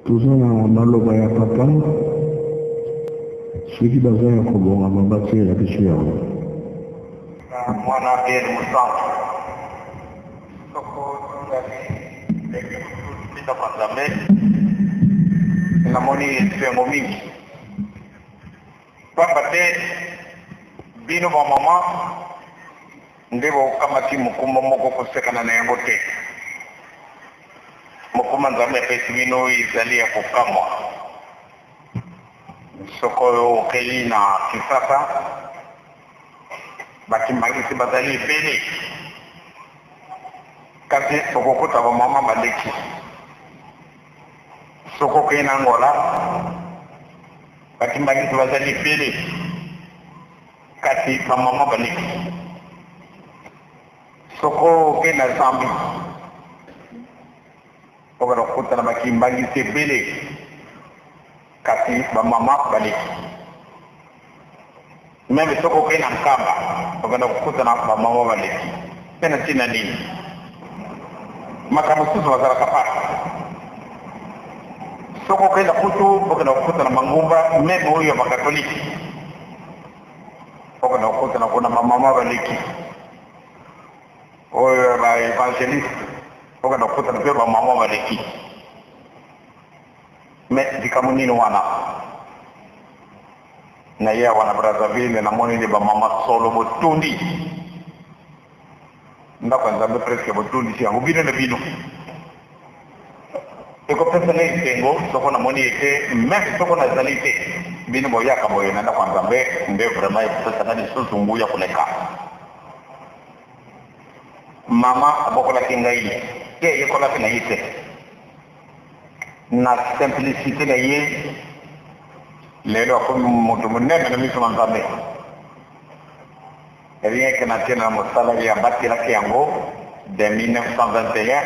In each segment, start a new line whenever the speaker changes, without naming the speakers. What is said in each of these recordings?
tozala maloba ya papa soki baza ya kobonga mabati ya biso yango
mwana Pierre Musantu soko pita kwa Nzambe namoni esengo mingi pamba te bino bamama nde bokamati mokumba moko kosekana na yango te. Mokuma Nzambe apesi bino ezali ya kokamwa soko oyo okei na Kinshasa bakimangisi bazali ebele kasi okokota bamama baleki soko okei na Angola bakimangisi bazali ebele kasi bamama baleki soko okei na Zambie okana kutana bakimbangisi ebele kasi bamama baleki meme soko okei na Nkamba okana kukutana bamama baleki pena ntina nini makambo susu bazalaka pasi soko okei na kutu okana kukutana mangumba meme oyo ya bakatoliki okana kukutana kuna bamama baleki oyo ba evangeliste okana kukutana pe bamama baleki me dikamu nini wana na ye wana Brazzaville namoni nde bamama solo botundi ndako ya Nzambe presque botundi si yango bino na bino ekopesa na esengo soko namoni ete meme soko nazali te bino boyaka boye na ndako ya Nzambe nde vraiment ekopesa na lisusu nguya koleka mama abokolaki ngai ye yekolaki na ye te na simplicité na ye lelo akomi moto monene na miso na Nzambe rien que na tie na mosala ye abatelaki yango de 1921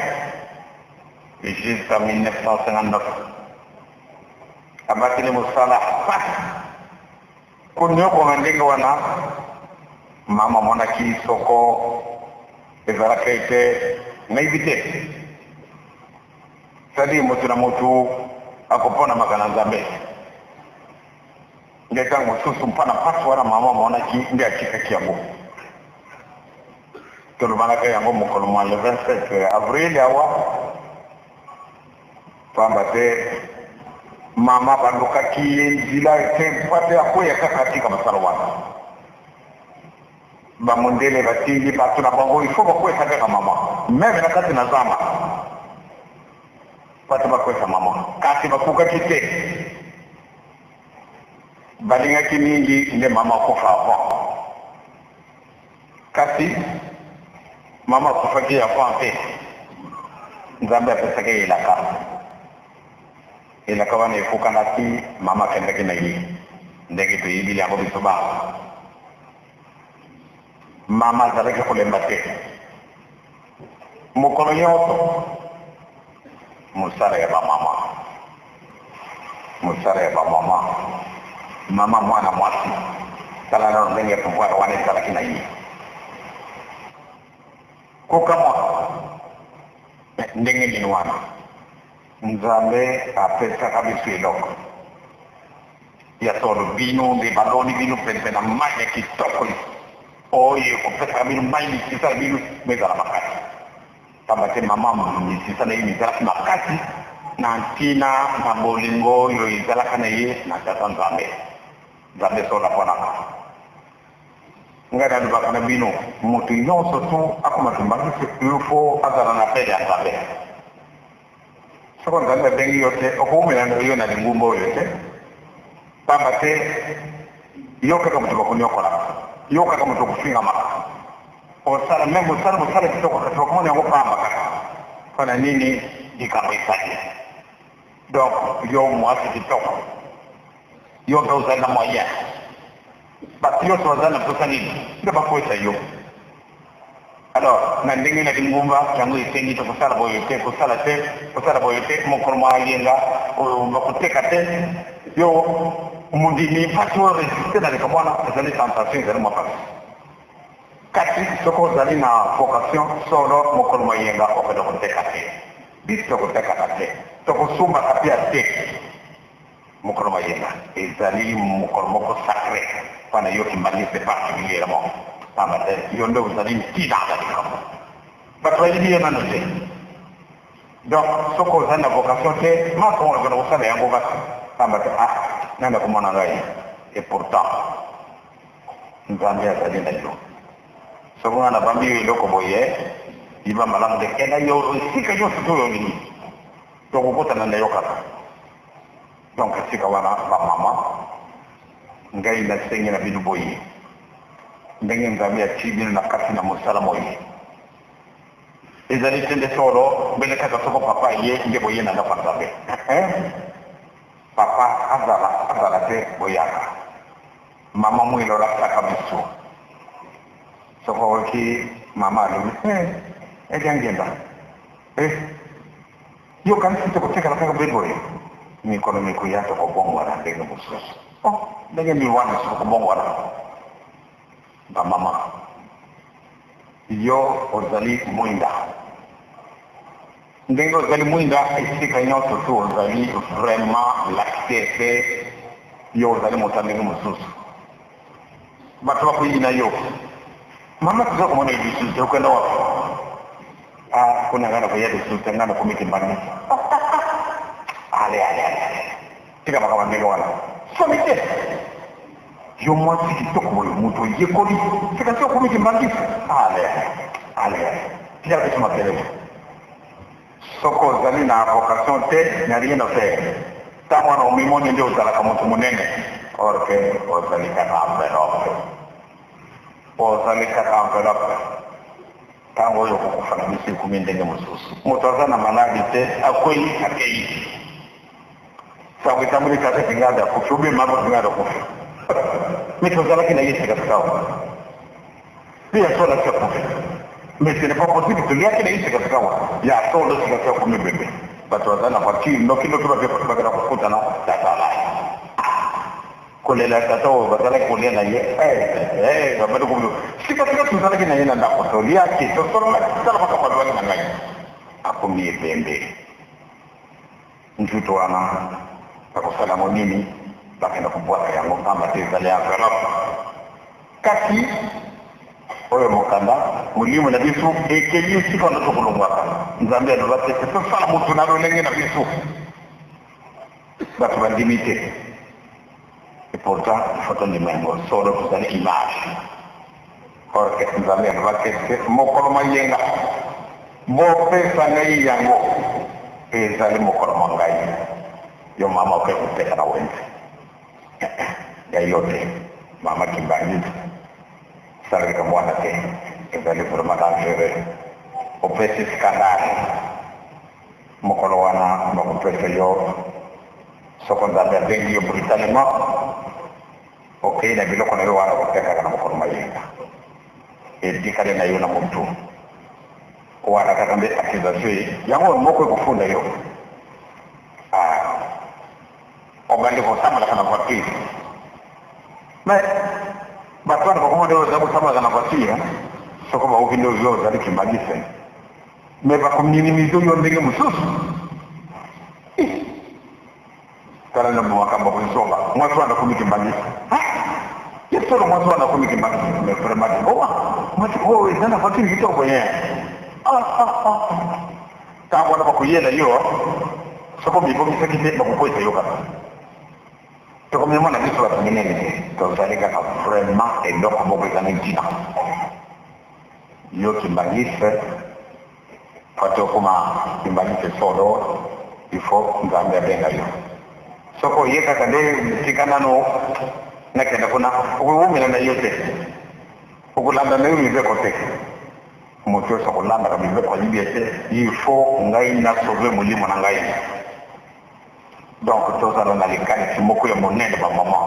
jusqu'à 1959 abateli mosala konyokonga ndenge wana mama monaki soko ezalaka ete naibi te c'est-à-dire moto na moto akopona maka na Nzambe nde ntango mosusu mpana mpasi wana mama monaki nde atikaki yango tolobanaka yango mokolo mwa le 27 avril awa pamba te mama balukaki ye nzela te mpa te akoya kaka atika mosala wana bamondele batindi bato na bango ifo bakwesa kaka mama meme na kati na zamba bato bakwesa mama kasi bakukaki te balingaki mingi nde mama akufa avant kasi mama akufaki avant te Nzambe apesaki elaka wana efukanaki mama akendaki na ye ndenge toyebili yango biso bana mama azalaki kolemba te mokolo nyonso mosala ya bamama mama mwana mwasi tala na ndenge ya pouvoir wana ezalaki na ye kokamwa ndenge nini wana Nzambe apesaka biso eloko ya solo bino nde baloni bino pempe na mai ya kitoko oyo kopesaka bino mai misisa na bino ezala makasi pamba te mama misisa na ye ezalaki makasi na ntina na bolingo oyo ezalaka na ye na tata Nzambe solo aponaka ngai nalobaka na bino moto nyonso tu akoma tumbangisi ilfo azala na pele ya Nzambe soko Nzambe abengi yo te okoumela yo na lingumba oyo te pamba te yo kaka moto bakonyokolaka yo kaka moto kofingamaka osala meme mosala kitoko kati bakomona yango pamba kaka mpona nini likambo esali donc yo mwasi kitoko yo mpe ozali na moyen bato nyonso bazali na mposa nini nde bakwesa yo alors na ndenge na lingumba yango esengi te kosala boyo te mokolo mwa yenga bakoteka te yo mundimi mpasi oyo resiste na likambo wana ezali tentation ezali mwa pasi kasi soki ozali na vocation solo mokolo mwa yenga okende koteka te biso ko takate to ko sumba kapia te mukoro mayena ezali mukoro moko sacré pana yoki malise particulier mo amate yondo ezali tina da ko bato yi yena no te donc soko zana vocation te ma ko ngoro sala yango ba amate nanda ko mona ngai et pourtant nzambe azali na yo soko ngana bambi loko boye iba malamu de kena yo sika yo tuyo ni to ko kota na yo kaka donc sika wana ba mama ngai na sengi na bidu boye ndenge nzambe ya chibino na kati na musala moye ezali tende solo bele kaka soko papa ye nge boye na ndafa nzambe papa azala te boyaka mama mwilo la saka biso soko waki mama lu ngenda yo kan sito ko teka la kaka bedore ni kono mi ko yato ko bon wala de no busos ndenge mi wana ko bon wala ba mama yo ozali muinda ndenge ozali muinda isika nyoto tu ozali vraiment l'activité yo ozali motandenge mususu bato ko yina yo mama tuzo ko mona bisu to ko ndawa kuna ngana ko yedo su tengana ko miki mbani ale tika baka bandego wala somite yo mo siki to ko muto yekoli tika to ko miki mbani ale tika ko ma tele soko zali na vocation te na rien à faire tawana o mimoni ndio zala kama mtu munene orke o zali ka enveloppe tango yo kufana misi kumindenge mususu mutazana manadi te akweli akei sababu tamuri kata kingada kufubi mambo kingada kufu mitozala kina yesi katika pia sola cha kufu mais ce n'est pas possible que lui a kina yesi katika ya sola katika kumibebe batozana kwa kii ndo kilo bakira kufuta na tatala kolela katao batala kolela ye babado ko sika tuzala kina yena ndako to lia ki to soro la sala kwa kwa wani ngai akomi pembe njuto ana akosala monini bakenda kubwaka yango kama tezali akala kati oyo mokanda mulimu na bisu ekeli sika ndo kulungwaka nzambe alobate to sala mutu na lolenge na bisu batu bandimite. Et pourtant, il faut qu'on demande solo pour une image. Or, qu'est-ce que nous allons voir? Qu'est-ce que mon coloma yenga? Mon père s'engaille yango. Et ils allaient mon coloma ngaille. Yo mama oke kuteka na wende. Ya yote. Mama kimbani. Sala kama mwana te. Ils allaient vraiment dangereux. Au petit scandale. Mon coloma na mon père yo. Soko nzambe abengi yo brutalement okay na biloko na yo wana kuteka kana mkono mayenga edikale na yo na mtu wana katambe accusation yango moko kufunda yo obande ko samala kana kwa kii mais batwana kwa komo ndio zabu samala kana kwa kii soko ba ukindo yo zali kimbagise mais ba kumnyimizo yo ndenge mususu kala na mwaka mbapo nsonga mwatu wana kumiki mbagi yesolo mwatu wana kumiki mbagi mefrema di mwatu kowe zana fakiri hito kwenye kama wana bakuyela yo soko miko misakite bakukoita yo kata toko mimona biso la pingine tozalika na vraiment eloko moko ezana ntina yo kimbagise fato kuma kimbagise solo il faut nzambe abenga yo soko yeka kande tikana no nakenda kuna uwumina na yote ukulanda na yumi veko te moto soko landa ka bibe kwa libete il faut ngai na sauver mulimo na ngai donc toza na likani simoko ya monene ba mama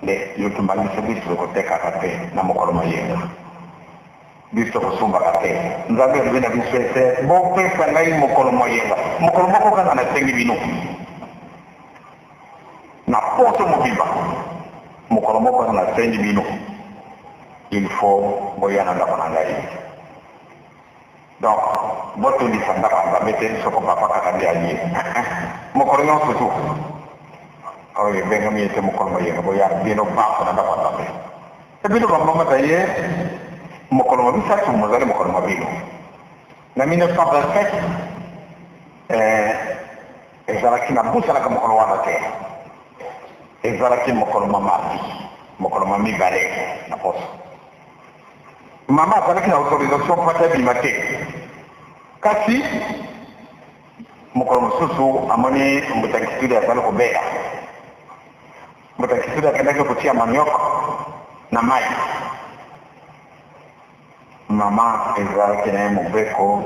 le yote mbangi sebiso ko teka kate na mokolo mayenga biso ko sumba kate nzabe bina bisete bo pesa ngai mokolo mayenga mokolo moko kana na tengi bino na poto mobimba mokolo moko na sengi bino il faut boyana da banangai donc boto di sanda ba bete soko papa ka dia yi mo ko no sutu o ye benga mi te mo ko ma ye ko ya bino ba ko na ba ba e bino ba mama taye mo ko ma bisa tu mo dale mo ko ma bino na 1927 ezalaki na busalaka mokolo wana te ezalaki mokolo mamabi mokolo mamibale na poso mama azalaki na autorisation pata bima te kasi mokolo mosusu amoni mbutakisudi azali kobela mbutakisudi akendaki kotia manioko na mai mama ezalaki na ye mobeko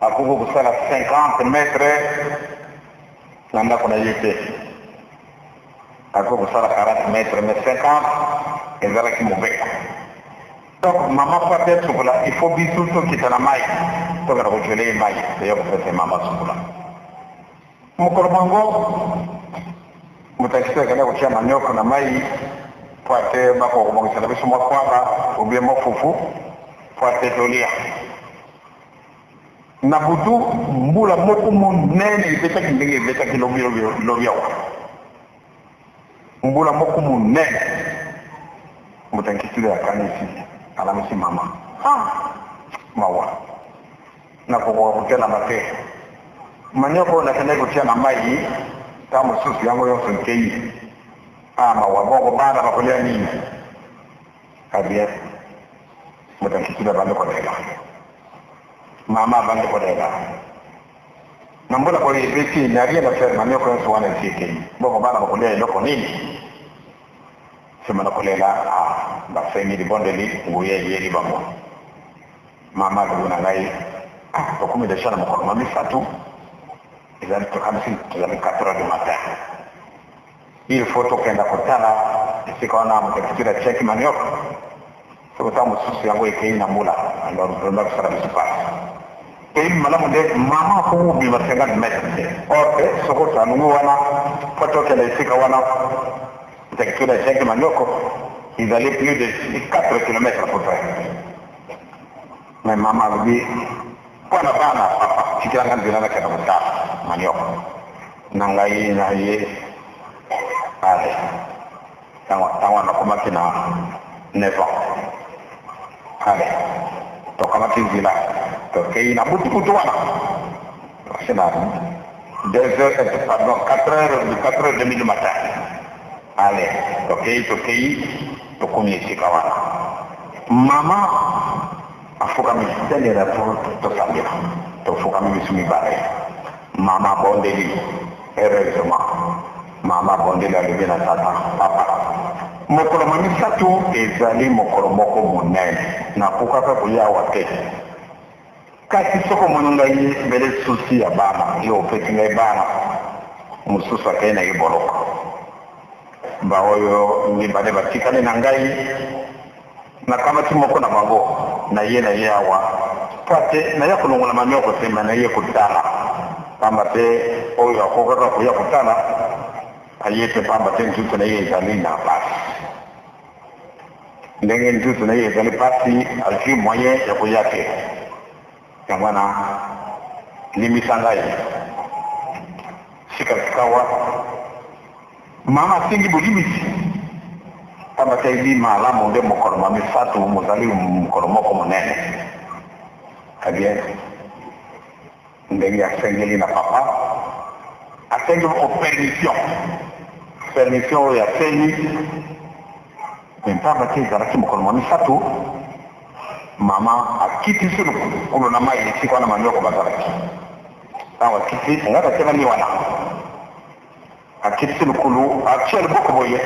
akoki kosala 50 metre na ndako na ye te akoki kosala 40 metre mais 50 ezalaki mobeko donc mama po ate sukula il faut bisu tokita na mai tokata kojole ye mai eyo kofete mama sukula mokolo mango mutakisi akenda kotia manioko na mai po ate bakokobongisana biso mwa kwanga obie mwa fufu po ate tolia na butu mbula moko munene ibetaki ndenge ibetaki lobiawa mbula moko munene mutankisile akanisi alamisi mama mawa na kukutela mate manioko nakende kutia na mai ta mosusu yango yonso nkei mawa bongo bana bakolia nini abie mutankisile bando kodela mama bando kodela nambola kwa ibeki na ria na faire manioko yonso wana nkei bongo bana bakolia iloko nini sema nakolela bafemi di bondeli nguye yeli bango mama luna ngai to kumi de shana mkono mami fatu izali to kama si izali 4 du matin il faut to kenda kotana isikaona mtakitira cheki manioko so tamu susu yango ikei na mula alors vraiment ça va se passer et malamu de mama ko bi ba 50 mètres ok so ko tanu wana foto kenda isika wana mtakitira cheki manioko ils allaient plus de 4 km à peu près. Mais maman dit, quoi n'a pas papa, si tu as un peu de temps, manioc. Nangaï, naïe, allez. Tawa na komaki na 9 ans. Allez. To kamaki zila. To kei na butu wana. C'est là. 2 heures, pardon, 4 heures du matin. Allez. To kei. Tokumi isikawana mama afuka misende la to sabia to fuka misumi bare mama bondeli heureusement mama bondeli alibina tata papa mokolo mamisatu ezali mokolo moko munene na kukaka kuya wate kasi soko mononga yi bele susi ya bana yo peti ngai bana mususu akaina iboloko baoyo ni bade batikane na ngai na kama timoko na bango na ye awa pate na ya kulongola manyoko sema na ye kutana kama te oyo akoka kuya kutana ayete pamba te ntutu na ye zali na basi ndenge ntutu na ye zali basi alfi moyen ya kuyake kama limisangai sikawa mama singi bulimisi kama taidi malamu nde mokolo mami fatu mozali mokolo moko monene kabie ndenge asengeli na papa asengeli ko permission ya seni mpaka tezalaki mokolo mami fatu mama akiti sulu kulo na mai sikwana manyoko bazalaki awa kiti ngata tena ni wana akiti lukulu actuel boko boye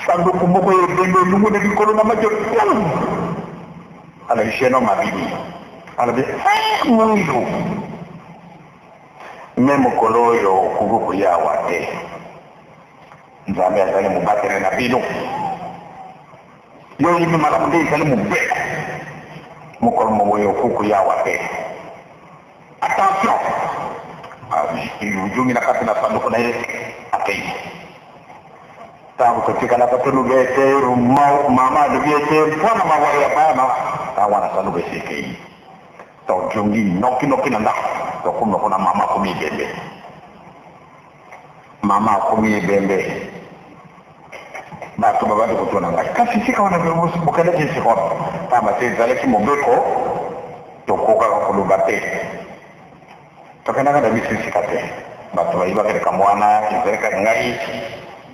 sandu kumoko ye bendo lungu de bikolo na majo ala jeno mabidi ala be mundu memo kolo yo kuguku ya wate nzambe azali mubatere na bino yo yimi malamu de azali mubbe mukolo mo yo kuku ya wate attention ujungi na kati na sanduku na ile akei tabu katika na katulu gete mama lugete pona mawaya bana tawana sanduku sikei to jongi noki nanda to kuma kuna mama kumi bembe ba to baba ko to nanga kasi sika wana be musu bukale ke siko tama te zale ki mobeko to ko ka ko lu bate to kana da bisi sikate ba to iba ke kamwana ke ka ngai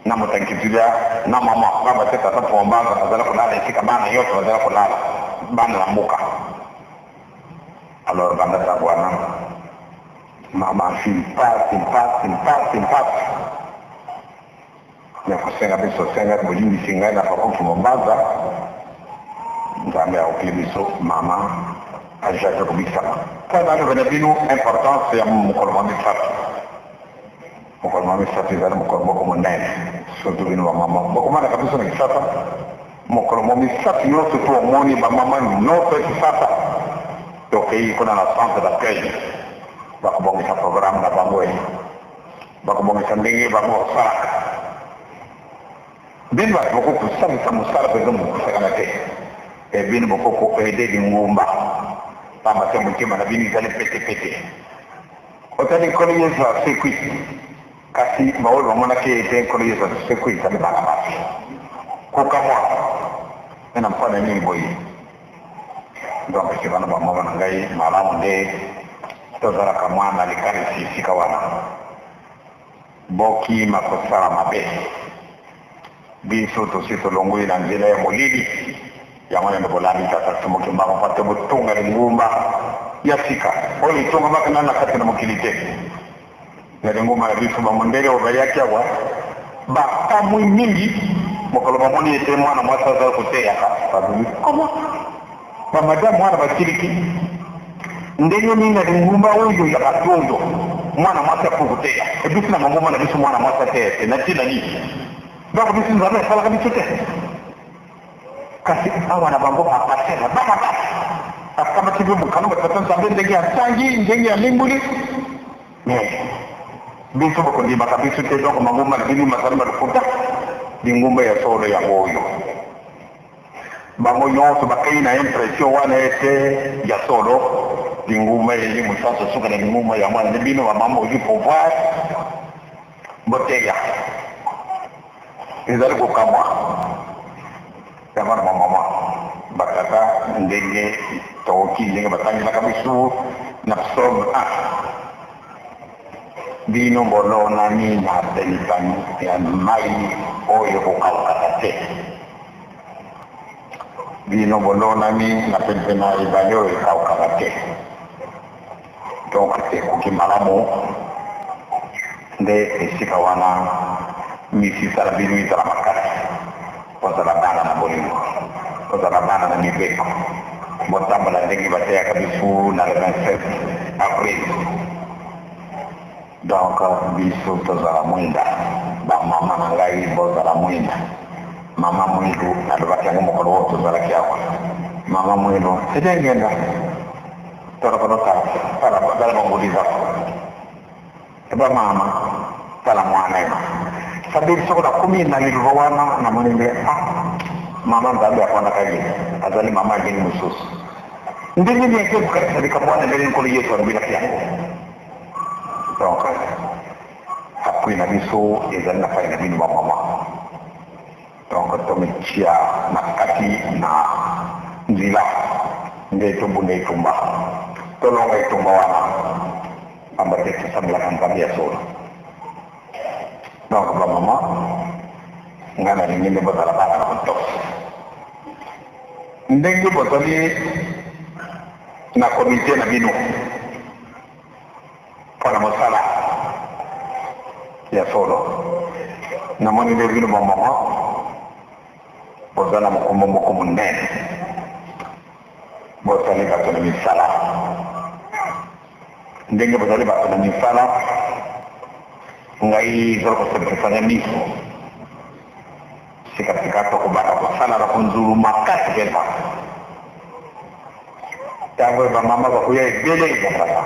na mutanki tuja na mama baba te tata pomba ba zala kulala sika bana yote zala kulala bana la muka alors banda ta bwana mama simpa na kusenga biso senga bojini singa na pakofu mombaza ngambe au biso mama ajaje kubisa kana na binu importance ya mkoloma misatu zana mkoloma ko mondane surtout binu mama bokomana kabisa na kisata mkoloma misatu yote tu omoni ba mama no pe kisata to kei kuna na centre d'accueil bakobongisa programme na bangoe bakobongisa ndenge bango sala bin ba ko ko sam musara be dum ko sagana te e bin ba ko e de di ngumba pama te mutima na bin gale pete o tani ko ni sa sekui kasi bawo mona ke te ko ni sa sekui ta ba ba ko kamwa ena mpana ni boy donc ke bana ba mama ngai mala monde to zara kamwa na likari si kawana boki makosara mabe biso to sito longo ina njela ya molili ya mwana ndo bolani tata tumoke mbako pate butunga ngumba ya sika oli tunga maka nana kati na mokilite na ngumba ya biso ba mondele o bayaki awa ba tamu mingi mokolo mamoni ete mwana mwasa za kutea ka sababu koma ba madamu wana bakiriki ndenyo ninga ngumba uyo ya katondo mwana mwasa kukutea ebisu na ngumba na biso mwana mwasa tete na tina ni donc bisu nzame sala kabisa te kasi awa na bango apatela baba akama tibu kanu batatan sambe ndenge ya tangi ndenge ya limbuli bisu ko ndi makabisu te donc manguma na bini masamba kuta dingumba ya solo ya moyo bango yoso bakai na impression wana ete ya solo dingumba ile musasa suka na dingumba ya mwana bino wa mambo du pouvoir botega izali kukamwa tamara mama bakata ndenge toki ndenge batangi na kabisu na psob bino bolona ni na telipani ya mai oyo kukalkate bino bolona ni na pempena ibalio kukalkate donc c'est kukimalamu nde esika wana misi sara binu itara makasi kozala bana na bolingo kozala bana na mibeko botambola ndenge bateya kabisu na le 27 avril donc biso tozala mwinda bamama na ngai bozala mwinda mama mwindu alobaki yango mokolo oyo tozalaki awa mama mwindu edengenda tolokolota tala bongolizako eba mama tala mwana ema sabiri soko na kumi na liluva wana na mwenende mama mzambe ya kwana kaji azali mama ageni mususu ndenge ni yake bukati sabika mwana mbele nkolo yesu wanubila kiyango donc apui na biso ezali na fai na binu ba mama donc tometia na kati na nzila nde tumbu nde itumba tolonga itumba wana ambate tusamila kampani ya solo donc ba mama ngana lingine bozala bana kutos ndenge bozali na komite na bino pana mosala ya solo na moni nde bino ba mama bozala mokombo moko monene bozali bato na misala ndenge bozali bato na misala ngai zoro kosebekesanya miso sikatika tokobaka kosala bakonzulu makasi mpenza ntango bamama bakoya ebele ezalaka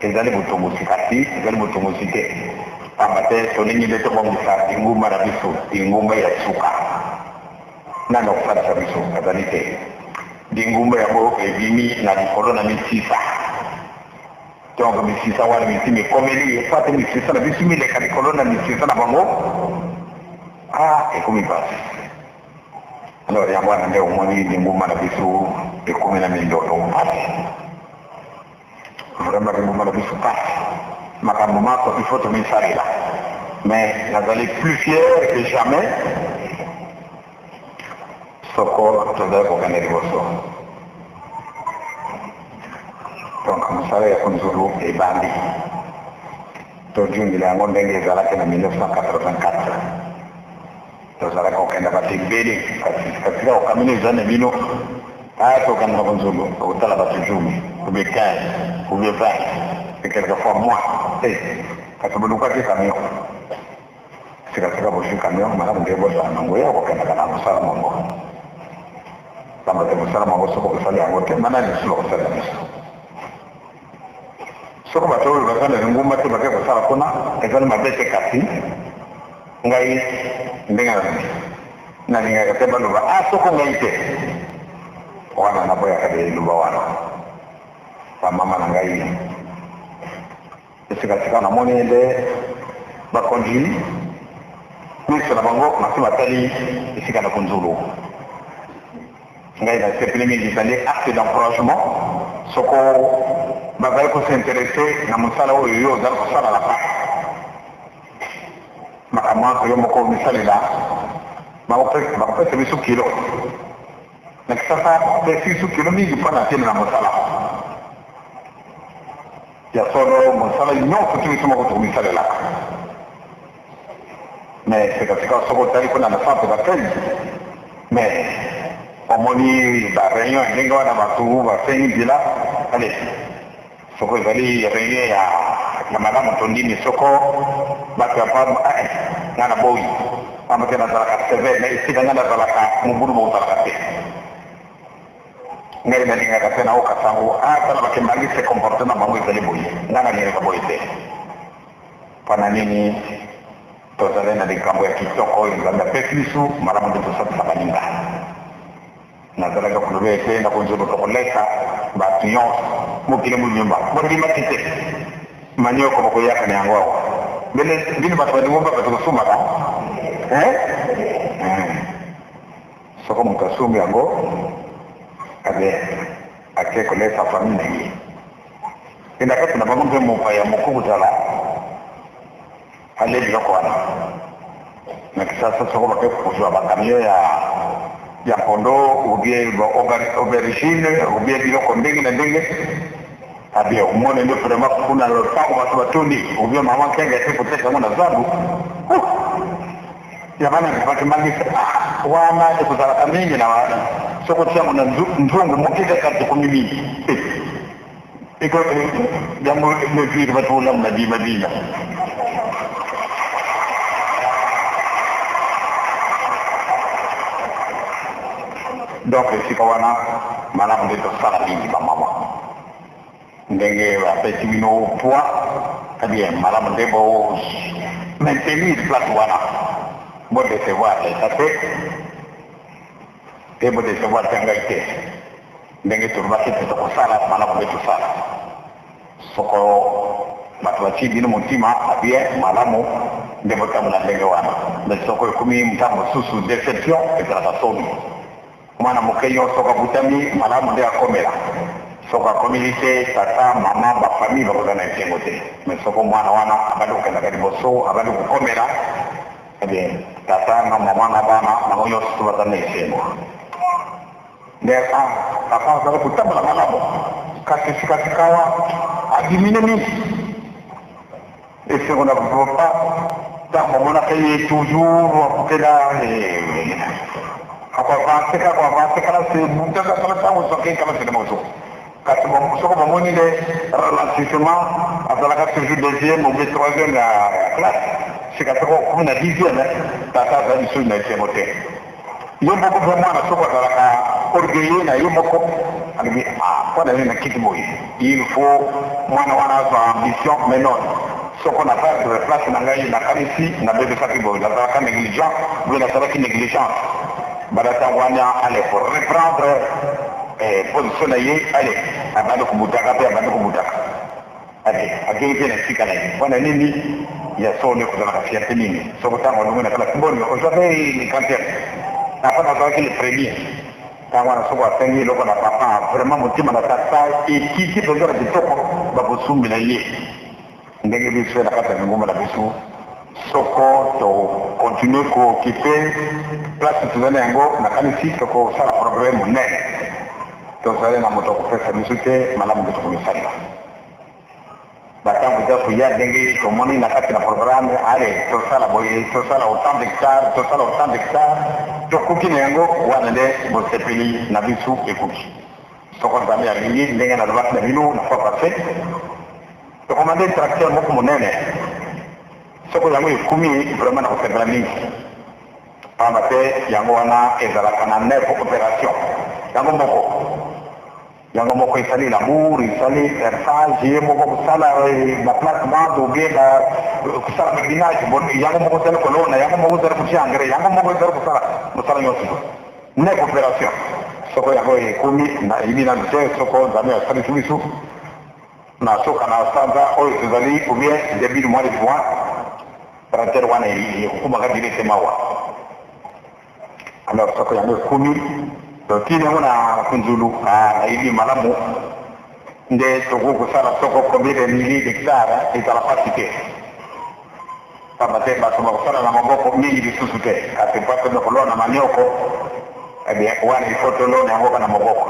ezali botongosi kasi ezali botongosi te pamba te tolingi nde tobongisa ingumba na biso ingumba ya suka nani okusalisa biso ezali te dingumba yabo ebimi na likolo na misisa donc misisa wana misimi komeli fate misisa na bisimi le likolo na misisa na bango ekomi basi alors yango wana nde omoni dingumba na biso ekomi na mindoto pasi vraiment dingumba na biso pasi makambo mako il faut tomisalela mais nazali plus fier que jamais soko tozali kokende liboso donc mosala ya konzulu ebandi tojungila yango ndenge ezalaki na 1984 tozalaki kokenda bato ebele kasika okamini eza na bino tokenda konzulu okotala bato 10 ou bien 15 ou bien 20 et quelquefois moins kasi bolukaki camion sikasika bozwi camion malamu nde bosala nango ya kokendaka na mosala mongo pamba te mosala mongo soko kosala yango te mana lisilo kosala biso soko bato oyo baza na lingumba te bake kosala kuna ezali mabe te kasi ngai ndenge nalingaka te baloba soko ngai te wana naboyaka de eluba wana bamama na ngai esikasika namoni nde bakonzi miso na bango nasi batali esika na konzulu ngai na sepele mingi ezali acte d'encouragement soko bazali kosinteresse na mosala oyo yo ozali kosalalaka makambo ako yo moko misalela bakopesa biso kilo na kisasa bapesi biso kilo mingi mpona atele na mosala ya solo mosala nyonso ti biso moko tokomisalelaka mais sikasika soko otali kuna na centre d'accueil mais omoni bareunion ndenge wana bato basengi bila ale soko ezali réunion ya malamu tondimi soko bato ya pa nga na boyi pamba te nazalaka sévère na esika nga nazalaka mobulu bozalaka te ngai nalingaka te naokasa yango tala bakembangi se comporte na bango ezali boyi nga nalingaka boyi te mpona nini tozali na likambo ya kitoko oyo nzambe apesi biso malamu nde tosatisa baninga nazalaka koloba ete na konzulu tokoleka bato nyonso mokili monyumba bondimaki te manioko bakoyaka na yango awa bino bato balingumba bato kosumaka soko moto asumbi yango ake kolesa famille na ye enda kati na bango mpe mopaya mokuku zala ale biloko wana na kisasa soko bake kozwa bakamio ya pondo ubie aubergine ubie biloko ndenge na ndenge abie umone ndio vraiment kuna lopango bato batundi ubie mama kenga te kuteka ngo na zangu yabana bakimangisa wana ekuzalaka mingi na wana soko tiango na nzungu mokika kati kumimi iko jambo leviri batula mnadima dina donc esika wana malamu nde tosala mingi bamama ndenge bapesi bino poids c'est-à-dire malamu nde bo maintenir place wana bo décevoir leta te bo décevoir te ngai te ndenge tolobaki te tokosala malamu nde tosala soko bato batie bino motima abie malamu nde botambola ndenge wana mais soko ekomi ntango mosusu déception ezalaka somi mwana moke nyonso bakutami malamu nde akomela soko akomeli te tata mama bafamille bakoza na esengo te mais soko mwana wana abandi kokendaka liboso abandi kokomela ebie tata na mama na bana bango nyonso baza na esengo nde papa azali kotambola malamu kasi sikasikawa adimine mingi esengo na papa ntango omonaka ye toujours akokela avancer kala se butaka kala tango soke kala se moto kasi soko bamoni le ralentissement azalaka toujours deuxième ou bien troisième ya classe sika soko kumi na 10e tata azali biso na esengo te yo moko mpe mwana soko azalaka orgueilleux na yo moko alobi mpona ye na kiti boye il faut mwana wana azwa ambition mais non soko na place na ngai nakanisi nabebisaki boye nazalaka négligent boye nazalaki négligence badata wana allez pour reprendre position na ye ale abandi kumutaka pe abandi kumutaka ade agenge na sika na ye wana nini ya sone kuzana kafia nini so kutanga ndio na kala kimboni kwa sababu ni kanter na kwa kwa kile premier kama na soko atengi loko na papa vraiment mutima na tata ikiki tozo na kitoko babusumbi na ye ndenge biso na kata ngoma na biso soko to continuer ko occuper place tuzana yango na kanisi ko sala problème ne to sala na moto ko pesa misute malamu ko komisaria batangu za kuya ndenge ko moni na kati na programme ale to sala boye to sala autant d'hectares to kukine yango wana de bo sepeli na bisu ekuki soko ndame ya mingi ndenge na lwaka na bino na fois passé to komande tracteur moko monene soko yango ikumi vraiment na kosepela mingi pamba te yango wana ezalaka na 9 opération yango moko isali labour isali perçage ye moko kusala baplacement dobie kusala mabinage yango moko sali kolona yango moko sali kutia engrais yango moko sali kusala nyonso 9 opération soko yango ekumi na ibi na bise soko nzambe asalisi biso na soka na sanza oyo tozali ou bien début du mois de juin tracteur wana ekumaka directement wa alors soko yango ekumi tokine muna kunzulu na ibi malamu nde toko kusala soko combien de milliers d'hectares ezala pasi te pamba te bato bakusala na maboko mingi lisusu te kasi po tone kolona manioko wana ifo tolona yango na maboko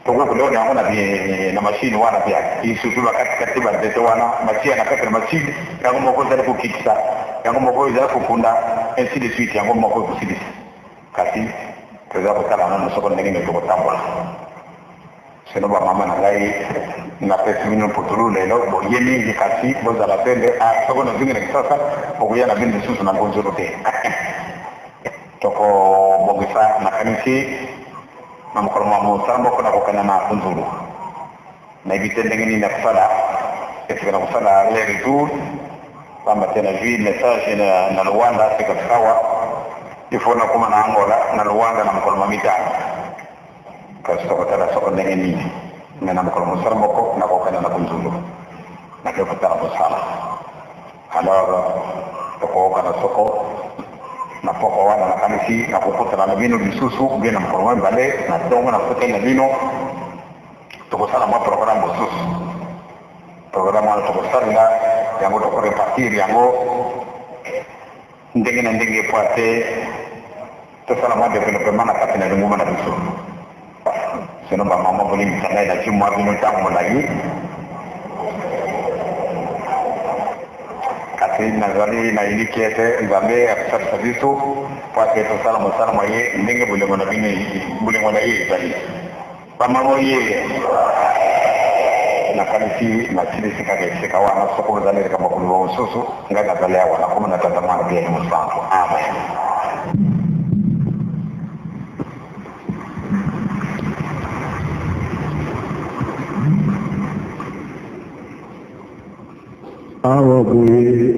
toko kulona yango na machine wana pia isusu bakati banzete wana machine na kati na machine yango moko ezali kokitisa yango moko ezali kokunda ainsi de suite yango moko ekosilisa kasi toza kotala nano soko ndenge nde tokotambola seno bamama na ngai napesi bino putulu lelo boye mingi kasi bozala pende soko nazongi na kisasa okoya na bino lisusu na ngonzolo te tokobongisa nakanisi na mokolo mwa mosala moko na kokana na kunzulu nayebi te ndenge nini na kosala esika na kosala le retour pamba te nazwi message na luanda sika tukawa ifo na kuma na Angola na Luanda na mokolo mitano kasi tokotala soko ndenge nini na mokolo mosala moko na kokana na kunzulu na kekotala mosala alors tokoka na soko na poko wana na kanisi na kokotala na bino lisusu bien na mokolo mibale na tongo na kotala na bino tokosala mwa programme mosusu programme wana tokosalinga yango tokorepartir yango ndenge na ndenge po ate tosala mwa développement na kati na linguma na biso seno bamama bolimisa ngai na cimwa bino ntango molai kasi nazali na yiliki ete nzambe akosalisa biso po ate tosala mosala mwa ye ndenge bolingo na ye ezali bamama oye nakanisi nasilisi kaka esika wana soko bozali leka makolo ba mosusu ngai nazali awa nakoma na tata mwana bia mosantu amen
awa boye